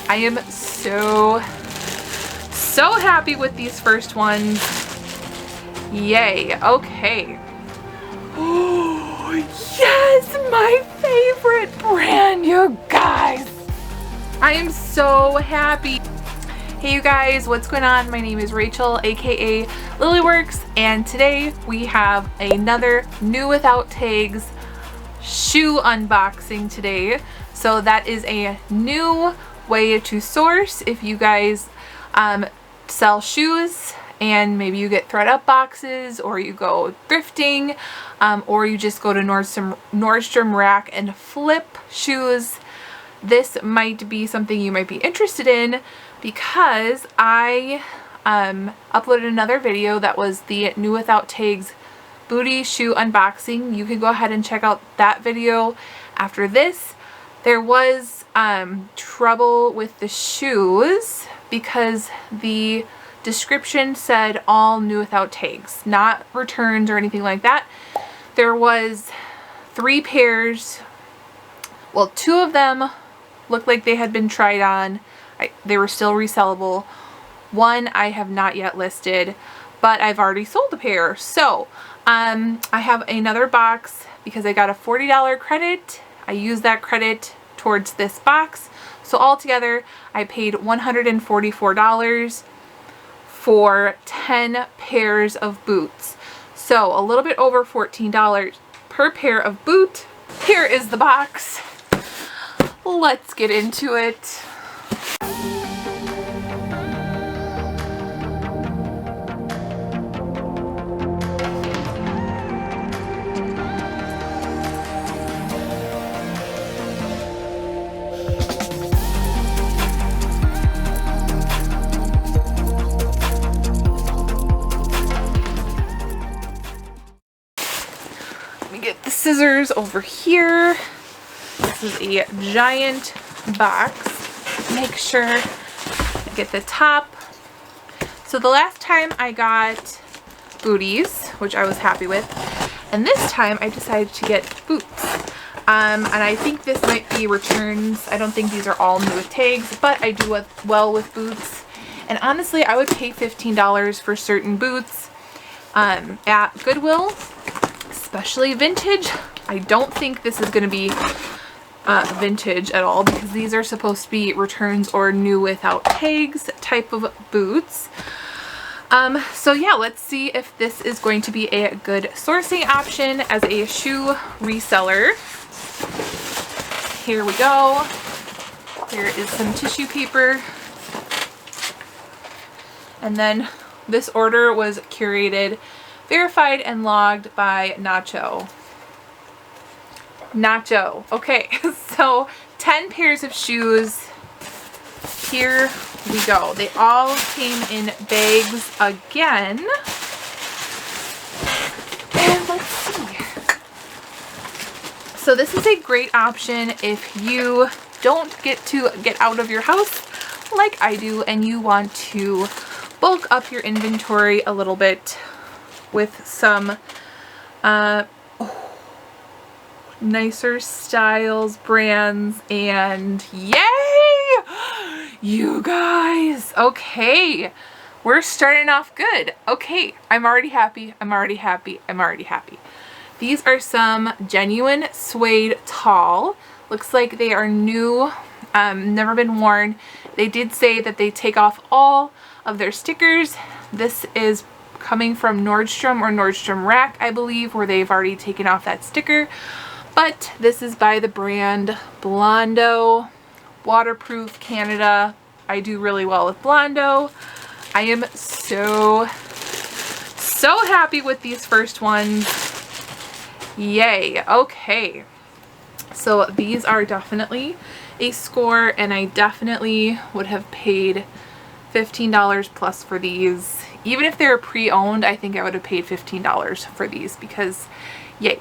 I am so happy with these first ones. Yay. Okay. Oh, yes, my favorite brand, you guys. I am so happy. Hey you guys, what's going on? My name is Rachel, aka Lilyworks, and today we have another new without tags shoe unboxing today. So that is a new way to source if you guys sell shoes and maybe you get thread up boxes, or you go thrifting, or you just go to Nordstrom Rack and flip shoes. This might be something you might be interested in, because I uploaded another video that was the new without tags booty shoe unboxing. You can go ahead and check out that video after this. There was trouble with the shoes because the description said all new without tags, not returns or anything like that. There was 3 pairs. Well, 2 of them looked like they had been tried on. They were still resellable. 1 I have not yet listed, but I've already sold a pair. So I have another box because I got a $40 credit. I used that credit towards this box. So altogether I paid $144 for 10 pairs of boots. So a little bit over $14 per pair of boot. Here is the box. Let's get into it. Get the scissors over here. This is a giant box. Make sure I get the top. So the last time I got booties, which I was happy with, and this time I decided to get boots. And I think this might be returns. I don't think these are all new with tags, but I do well with boots. And honestly, I would pay $15 for certain boots at Goodwill. Especially vintage. I don't think this is going to be vintage at all, because these are supposed to be returns or new without tags type of boots. So yeah, let's see if this is going to be a good sourcing option as a shoe reseller. Here we go. Here is some tissue paper. And then this order was curated, verified, and logged by Nacho. Okay, so 10 pairs of shoes. Here we go. They all came in bags again. And let's see. So this is a great option if you don't get to get out of your house like I do and you want to bulk up your inventory a little bit with some nicer styles, brands, and yay! You guys! Okay, we're starting off good. Okay, I'm already happy. These are some genuine suede tall. Looks like they are new, never been worn. They did say that they take off all of their stickers. This is coming from Nordstrom or Nordstrom Rack, I believe, where they've already taken off that sticker. But this is by the brand Blondo, waterproof, Canada. I do really well with Blondo. I am so happy with these first ones. Yay. Okay. So these are definitely a score, and I definitely would have paid $15 plus for these. Even if they're pre-owned, I think I would have paid $15 for these because yay.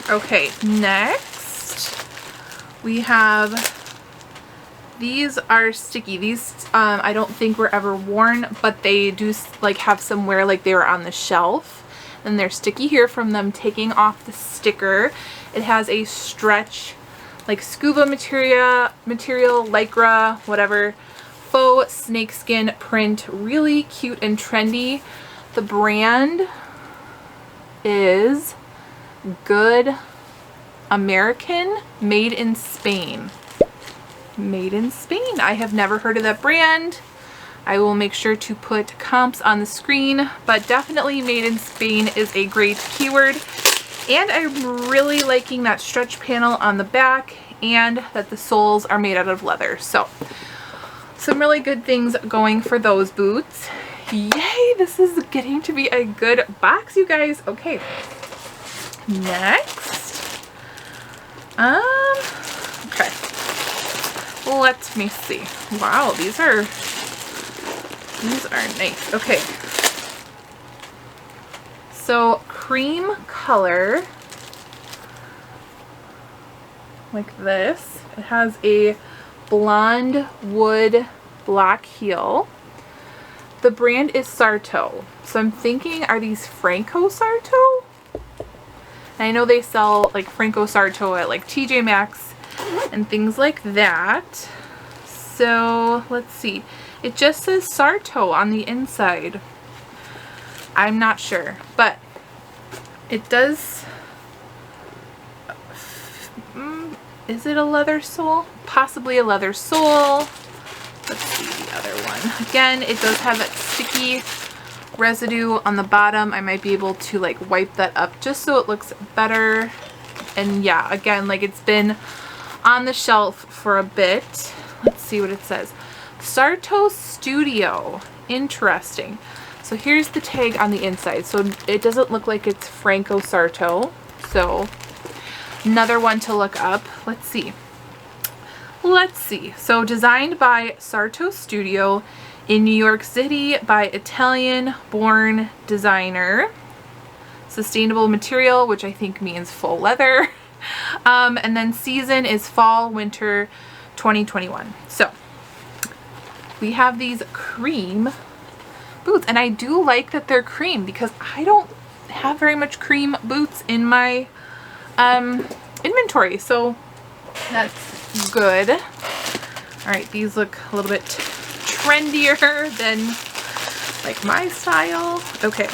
Okay, next we have, these are sticky. These I don't think were ever worn, but they do like have some wear, like they were on the shelf. And they're sticky here from them taking off the sticker. It has a stretch like scuba material, lycra, whatever. Faux snakeskin print, really cute and trendy. The brand is Good American, made in Spain. Made in Spain. I have never heard of that brand. I will make sure to put comps on the screen, but definitely made in Spain is a great keyword. And I'm really liking that stretch panel on the back and that the soles are made out of leather. So some really good things going for those boots. Yay, this is getting to be a good box, you guys. Okay, next. Okay. Let me see. Wow, these are nice. Okay. So cream color, like this. It has a blonde wood black heel. The brand is Sarto. So I'm thinking, are these Franco Sarto? And I know they sell like Franco Sarto at like TJ Maxx and things like that. So let's see. It just says Sarto on the inside. I'm not sure, but it does. Is it a leather sole? Possibly a leather sole. Let's see the other one. Again, it does have that sticky residue on the bottom. I might be able to like wipe that up just so it looks better. And yeah, again, like it's been on the shelf for a bit. Let's see what it says. Sarto Studio. Interesting. So here's the tag on the inside. So it doesn't look like it's Franco Sarto. So another one to look up. Let's see. Let's see. So designed by Sarto Studio in New York City by Italian-born designer. Sustainable material, which I think means full leather. And then season is fall, winter 2021. So we have these cream boots, and I do like that they're cream because I don't have very much cream boots in my inventory, so that's good. All right, these look a little bit trendier than like my style. Okay,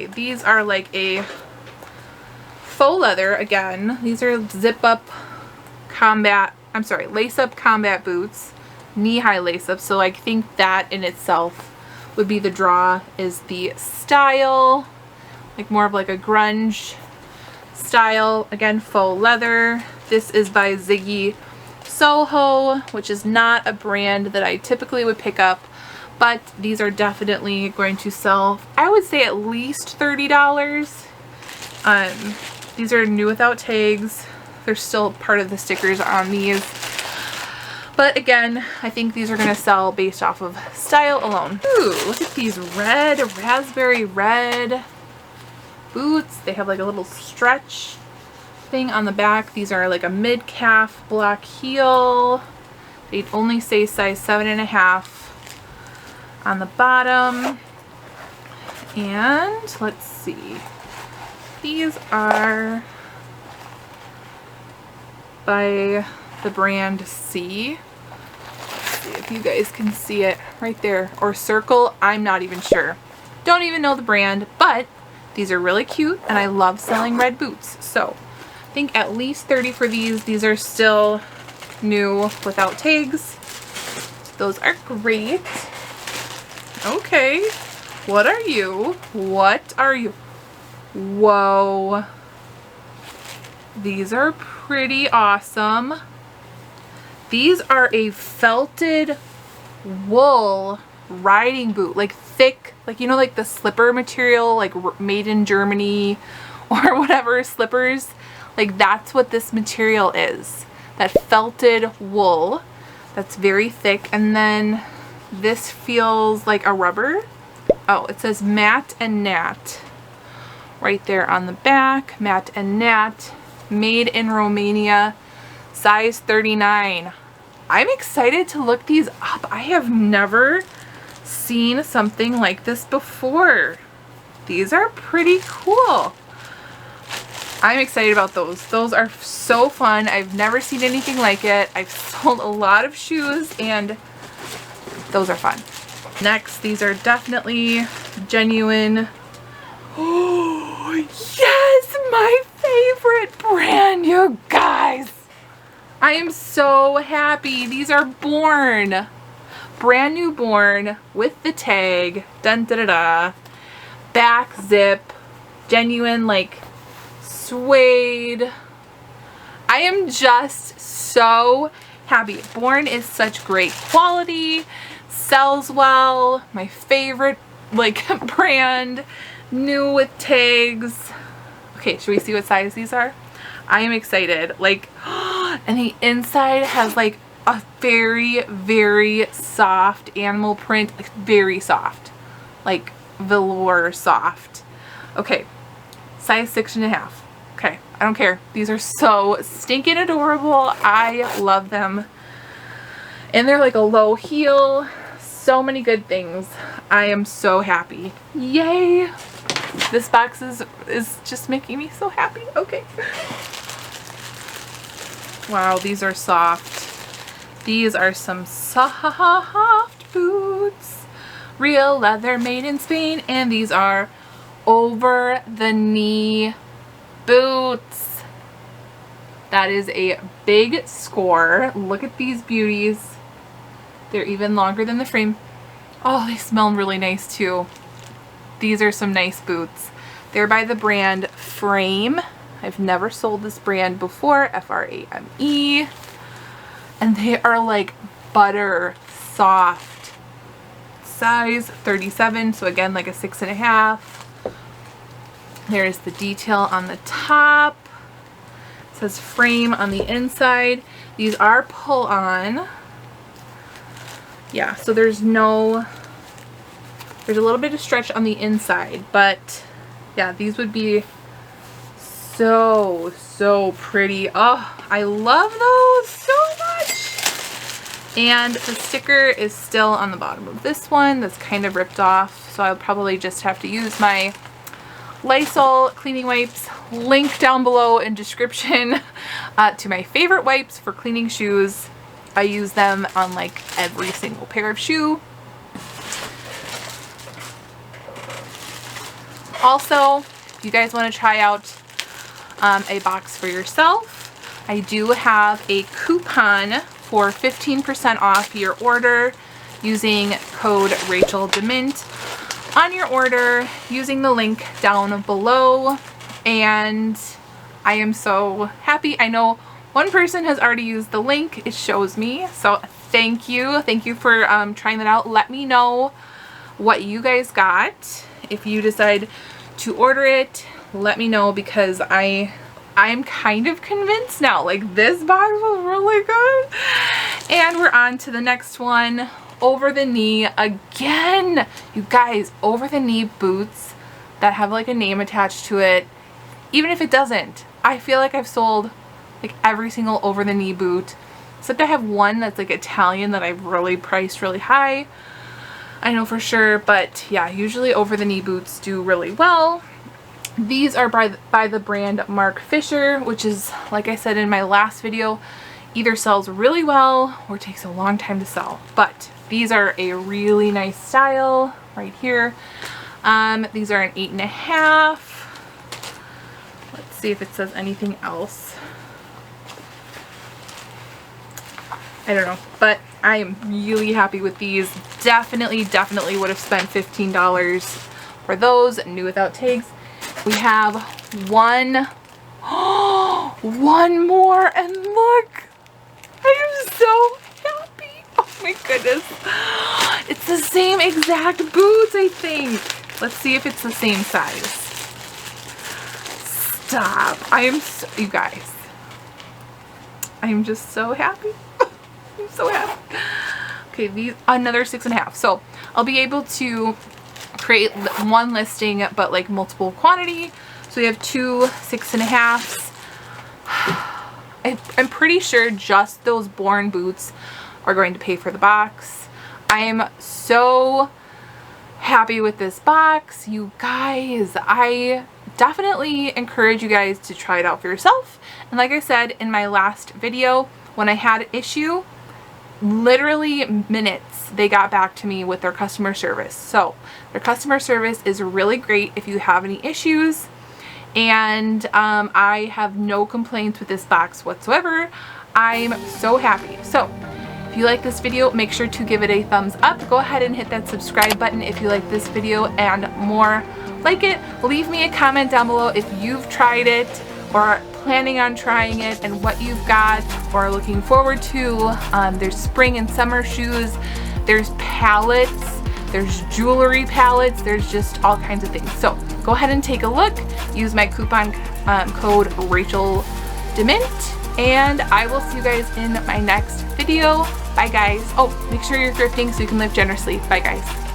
these are like a faux leather again. These are lace-up combat boots, knee-high lace-up. So I think that in itself would be the draw, is the style, like more of like a grunge style. Again, faux leather. This is by Ziggy Soho, which is not a brand that I typically would pick up, but these are definitely going to sell, I would say, at least $30. These are new without tags. There's still part of the stickers on these. But again, I think these are going to sell based off of style alone. Ooh, look at these red, raspberry red boots. They have like a little stretch thing on the back. These are like a mid-calf black heel. They only say size 7.5 on the bottom. And let's see. These are by the brand C. Let's see if you guys can see it right there. Or Circle, I'm not even sure. Don't even know the brand, but these are really cute and I love selling red boots. So I think at least 30 for these. These are still new without tags. Those are great. Okay. What are you? What are you? Whoa. These are pretty awesome. These are a felted wool riding boot, like thick, like, you know, like the slipper material, like made in Germany or whatever slippers. Like that's what this material is. That felted wool that's very thick. And then this feels like a rubber. Oh, it says Matte and Nat right there on the back. Matte and Nat, made in Romania, size 39. I'm excited to look these up. I have never seen something like this before. These are pretty cool. I'm excited about those. Those are so fun. I've never seen anything like it. I've sold a lot of shoes and those are fun. Next, these are definitely genuine. Oh, yes, my favorite brand, you guys. I am so happy. These are Born. Brand new Born with the tag. Dun da da da. Back zip. Genuine, like, suede. I am just so happy. Born is such great quality. Sells well. My favorite, like, brand. New with tags. Okay, should we see what size these are? I am excited. Like, and the inside has like a very, very soft animal print. Like, very soft. Like velour soft. Okay, size 6.5. Okay, I don't care. These are so stinking adorable. I love them. And they're like a low heel. So many good things. I am so happy. Yay! This box is just making me so happy. Okay. Wow, these are soft. These are some soft boots. Real leather made in Spain. And these are over the knee boots. That is a big score. Look at these beauties. They're even longer than the frame. Oh, they smell really nice too. These are some nice boots. They're by the brand Frame. I've never sold this brand before, F-R-A-M-E. And they are like butter soft. Size 37, so again, like a 6.5. There's the detail on the top. It says Frame on the inside. These are pull-on. Yeah, so there's a little bit of stretch on the inside, but yeah, these would be so pretty. Oh, I love those so much. And the sticker is still on the bottom of this one. That's kind of ripped off, so I'll probably just have to use my Lysol cleaning wipes. Link down below in description to my favorite wipes for cleaning shoes. I use them on like every single pair of shoe. Also, if you guys want to try out a box for yourself, I do have a coupon for 15% off your order using code RachelDeMint on your order using the link down below. And I am so happy. I know one person has already used the link. It shows me. So thank you. Thank you for trying that out. Let me know what you guys got. If you decide to order it, let me know, because I'm kind of convinced now. Like, this box was really good. And we're on to the next one. Over the knee again. You guys, over the knee boots that have like a name attached to it. Even if it doesn't, I feel like I've sold like every single over the knee boot, except I have one that's like Italian that I've really priced really high. I know for sure, but yeah, usually over the knee boots do really well. These are by the brand Mark Fisher, which is, like I said in my last video, either sells really well or takes a long time to sell. But these are a really nice style right here. These are an 8.5. Let's see if it says anything else. I don't know, but I am really happy with these. Definitely would have spent $15 for those, new without tags. We have one more, and look, I am so happy. Oh my goodness. It's the same exact boots, I think. Let's see if it's the same size. Stop. I am so, you guys, I am just so happy. I'm so happy. Okay, these, another 6.5. So I'll be able to create one listing, but like multiple quantity. So we have two 6.5s. I'm pretty sure just those Born boots are going to pay for the box. I am so happy with this box, you guys. I definitely encourage you guys to try it out for yourself. And like I said in my last video, when I had an issue, literally minutes they got back to me with their customer service. So their customer service is really great if you have any issues. And I have no complaints with this box whatsoever. I'm so happy. So if you like this video, make sure to give it a thumbs up. Go ahead and hit that subscribe button if you like this video and more like it. Leave me a comment down below if you've tried it or are planning on trying it and what you've got or are looking forward to. There's spring and summer shoes. There's palettes. There's jewelry palettes. There's just all kinds of things. So go ahead and take a look. Use my coupon code RachelDemint, and I will see you guys in my next video. Bye guys. Oh, make sure you're thrifting so you can live generously. Bye guys.